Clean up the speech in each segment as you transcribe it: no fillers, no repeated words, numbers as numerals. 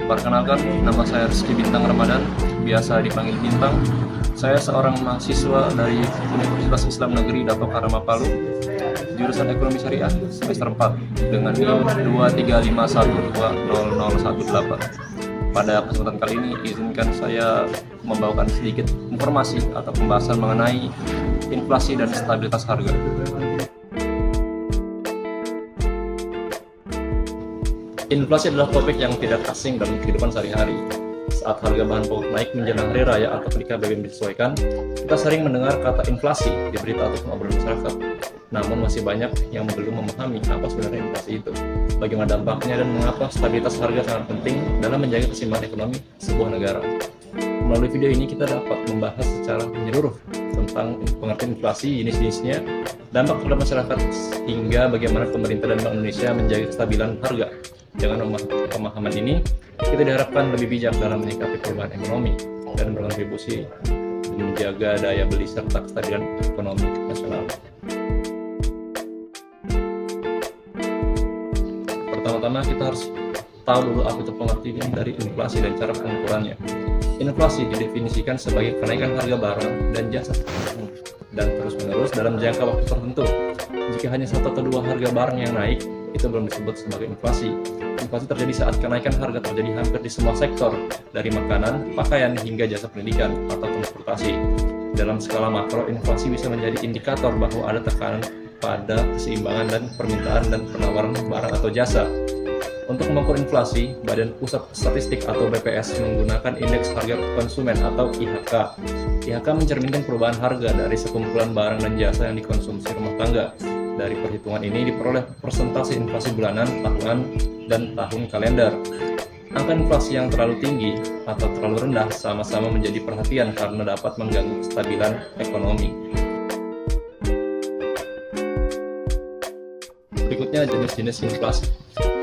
Perkenalkan, nama saya Rizky Bintang Ramadan, biasa dipanggil Bintang. Saya seorang mahasiswa dari Universitas Islam Negeri Dato Karama Palu, jurusan Ekonomi Syariah semester 4 dengan NIM 235120018. Pada kesempatan kali ini, izinkan saya membawakan sedikit informasi atau pembahasan mengenai inflasi dan stabilitas harga. Inflasi adalah topik yang tidak asing dalam kehidupan sehari-hari. Saat harga bahan pokok naik menjelang hari raya atau ketika BBM disesuaikan, kita sering mendengar kata inflasi di berita atau obrolan masyarakat. Namun masih banyak yang belum memahami apa sebenarnya inflasi itu, bagaimana dampaknya, dan mengapa stabilitas harga sangat penting dalam menjaga keseimbangan ekonomi sebuah negara. Melalui video ini kita dapat membahas secara menyeluruh tentang pengertian inflasi, jenis-jenisnya, dampak terhadap masyarakat, hingga bagaimana pemerintah dan Bank Indonesia menjaga kestabilan harga. Dengan pemahaman ini, kita diharapkan lebih bijak dalam menyikapi perubahan ekonomi dan berkontribusi menjaga daya beli serta kestabilan ekonomi nasional. Pertama-tama kita harus tahu dulu apa itu pengertian dari inflasi dan cara pengukurannya. Inflasi didefinisikan sebagai kenaikan harga barang dan jasa dan terus-menerus dalam jangka waktu tertentu. Jika hanya satu atau dua harga barang yang naik, itu belum disebut sebagai inflasi. Inflasi terjadi saat kenaikan harga terjadi hampir di semua sektor, dari makanan, pakaian, hingga jasa pendidikan atau transportasi. Dalam skala makro, inflasi bisa menjadi indikator bahwa ada tekanan pada keseimbangan dan permintaan dan penawaran barang atau jasa. Untuk mengukur inflasi, Badan Pusat Statistik atau BPS menggunakan Indeks Harga Konsumen atau IHK. IHK mencerminkan perubahan harga dari sekumpulan barang dan jasa yang dikonsumsi rumah tangga. Dari perhitungan ini diperoleh persentase inflasi bulanan, tahunan, dan tahun kalender. Angka inflasi yang terlalu tinggi atau terlalu rendah sama-sama menjadi perhatian karena dapat mengganggu kestabilan ekonomi. Berikutnya jenis-jenis inflasi.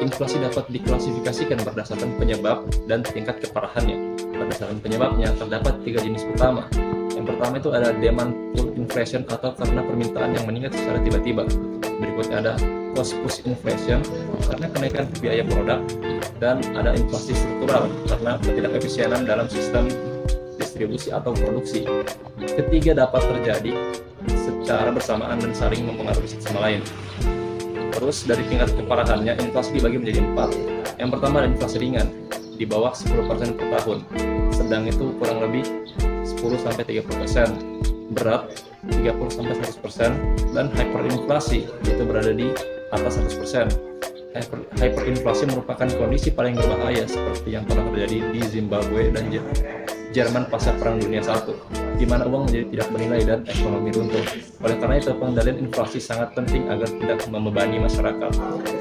Inflasi dapat diklasifikasikan berdasarkan penyebab dan tingkat keparahannya. Berdasarkan penyebabnya terdapat 3 jenis utama. Yang pertama itu ada demand pull inflation atau karena permintaan yang meningkat secara tiba-tiba. Berikutnya ada cost push inflation karena kenaikan biaya produk, dan ada inflasi struktural karena ketidakefisienan dalam sistem distribusi atau produksi. Ketiga dapat terjadi secara bersamaan dan saling mempengaruhi satu sama lain. Terus dari tingkat keparahannya, inflasi dibagi menjadi 4. Yang pertama ada inflasi ringan, di bawah 10% per tahun. Sedang itu kurang lebih 10-30%. Berat 30-100%. Dan hyperinflasi, itu berada di atas 100%. Hyperinflasi merupakan kondisi paling berbahaya seperti yang pernah terjadi di Zimbabwe dan Jerman pasca Perang Dunia I, di mana uang menjadi tidak bernilai dan ekonomi runtuh. Oleh karena itu, pengendalian inflasi sangat penting agar tidak membebani masyarakat.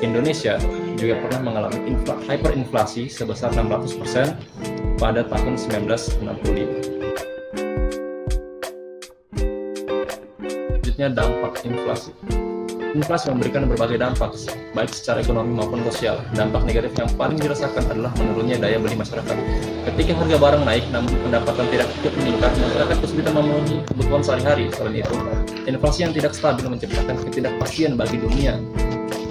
Indonesia juga pernah mengalami hyperinflasi sebesar 600% pada tahun 1965. Selanjutnya, dampak inflasi. Inflasi memberikan berbagai dampak, baik secara ekonomi maupun sosial. Dampak negatif yang paling dirasakan adalah menurunnya daya beli masyarakat. Ketika harga barang naik namun pendapatan tidak ikut meningkat, masyarakat kesulitan memenuhi kebutuhan sehari-hari. Selain itu, inflasi yang tidak stabil menciptakan ketidakpastian bagi dunia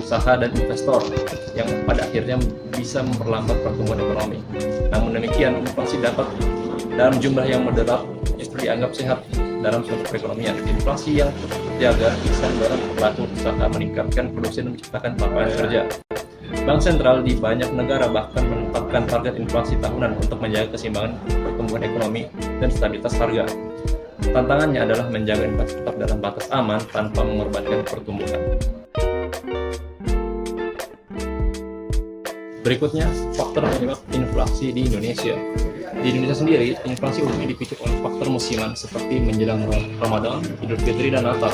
usaha dan investor, yang pada akhirnya bisa memperlambat pertumbuhan ekonomi. Namun demikian, inflasi dapat dalam jumlah yang moderat justru dianggap sehat dalam suatu perekonomian. Inflasi yang terjaga bisa mendorong pelaku usaha meningkatkan produksi dan menciptakan lapangan kerja. Bank sentral di banyak negara bahkan menetapkan target inflasi tahunan untuk menjaga keseimbangan pertumbuhan ekonomi dan stabilitas harga. Tantangannya adalah menjaga inflasi tetap dalam batas aman tanpa mengorbankan pertumbuhan. Berikutnya, faktor penyebab inflasi di Indonesia. Di Indonesia sendiri, inflasi umumnya dipicu oleh faktor musiman seperti menjelang Ramadan, Idul Fitri, dan Natal.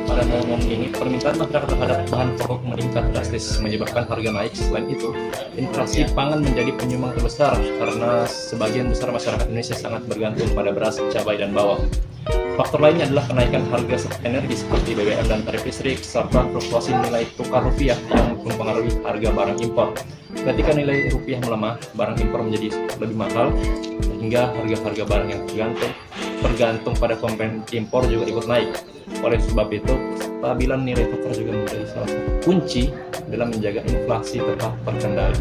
Pada momen ini, permintaan masyarakat terhadap bahan pokok meningkat drastis, menyebabkan harga naik. Selain itu, inflasi pangan menjadi penyumbang terbesar karena sebagian besar masyarakat Indonesia sangat bergantung pada beras, cabai, dan bawang. Faktor lainnya adalah kenaikan harga energi seperti BBM dan tarif listrik, serta fluktuasi nilai tukar rupiah yang mempengaruhi harga barang impor. Ketika nilai rupiah melemah, barang impor menjadi lebih mahal, hingga harga-harga barang yang tergantung pada komponen impor juga ikut naik. Oleh sebab itu, kestabilan nilai tukar juga menjadi salah satu kunci dalam menjaga inflasi tetap terkendali.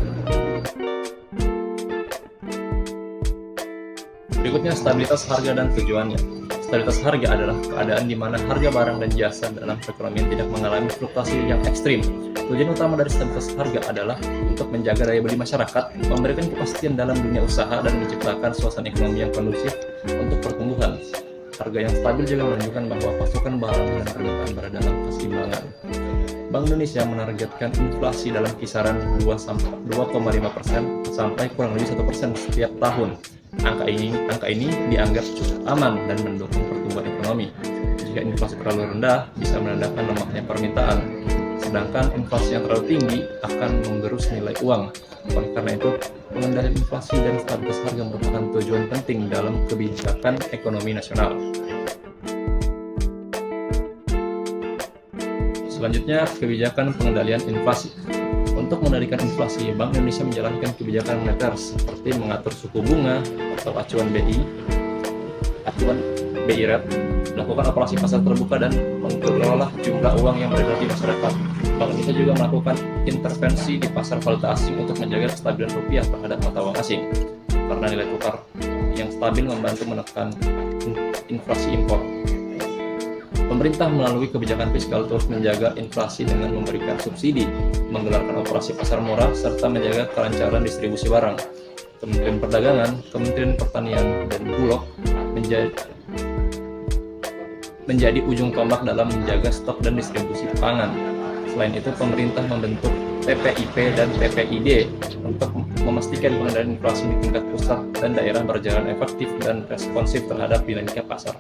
Berikutnya, stabilitas harga dan tujuannya. Stabilitas harga adalah keadaan di mana harga barang dan jasa dalam perekonomian tidak mengalami fluktuasi yang ekstrim. Tujuan utama dari stabilitas harga adalah untuk menjaga daya beli masyarakat, memberikan kepastian dalam dunia usaha, dan menciptakan suasana ekonomi yang kondusif untuk pertumbuhan. Harga yang stabil juga menunjukkan bahwa pasokan barang dan permintaan berada dalam keseimbangan. Bank Indonesia menargetkan inflasi dalam kisaran 2,5% sampai kurang lebih 1% setiap tahun. Angka ini dianggap cukup aman dan mendukung pertumbuhan ekonomi. Jika inflasi terlalu rendah, bisa menandakan lemahnya permintaan. Sedangkan inflasi yang terlalu tinggi akan menggerus nilai uang. Oleh karena itu, pengendalian inflasi dan stabilitas harga merupakan tujuan penting dalam kebijakan ekonomi nasional. Selanjutnya, kebijakan pengendalian inflasi. Untuk mengendalikan inflasi, Bank Indonesia menjalankan kebijakan moneter seperti mengatur suku bunga atau acuan BI rate, melakukan operasi pasar terbuka, dan mengelola jumlah uang yang beredar di masyarakat. Bank Indonesia juga melakukan intervensi di pasar valuta asing untuk menjaga kestabilan rupiah terhadap mata uang asing, karena nilai tukar yang stabil membantu menekan inflasi impor. Pemerintah melalui kebijakan fiskal terus menjaga inflasi dengan memberikan subsidi, menggelarkan operasi pasar murah, serta menjaga kelancaran distribusi barang. Kementerian Perdagangan, Kementerian Pertanian, dan Bulog menjadi ujung tombak dalam menjaga stok dan distribusi pangan. Selain itu, pemerintah membentuk TPIP dan TPID untuk memastikan pengendalian inflasi di tingkat pusat dan daerah berjalan efektif dan responsif terhadap dinamika pasar.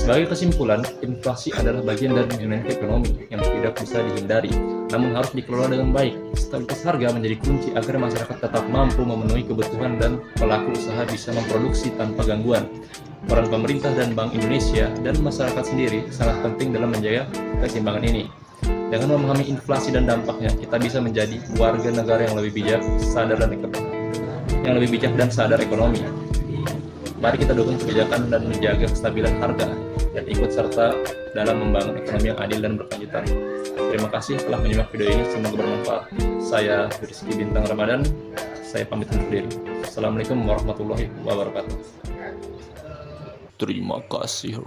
Sebagai kesimpulan, inflasi adalah bagian dari dinamika ekonomi yang tidak bisa dihindari, namun harus dikelola dengan baik. Stabilitas harga menjadi kunci agar masyarakat tetap mampu memenuhi kebutuhan dan pelaku usaha bisa memproduksi tanpa gangguan. Peran pemerintah dan Bank Indonesia dan masyarakat sendiri sangat penting dalam menjaga keseimbangan ini. Dengan memahami inflasi dan dampaknya, kita bisa menjadi warga negara yang lebih bijak, dan sadar ekonomi. Mari kita dukung kebijakan dan menjaga kestabilan harga, dan ikut serta dalam membangun ekonomi yang adil dan berkelanjutan. Terima kasih telah menyimak video ini, semoga bermanfaat. Saya Rizky Bintang Ramadan, saya pamit undur diri. Assalamualaikum warahmatullahi wabarakatuh. Terima kasih.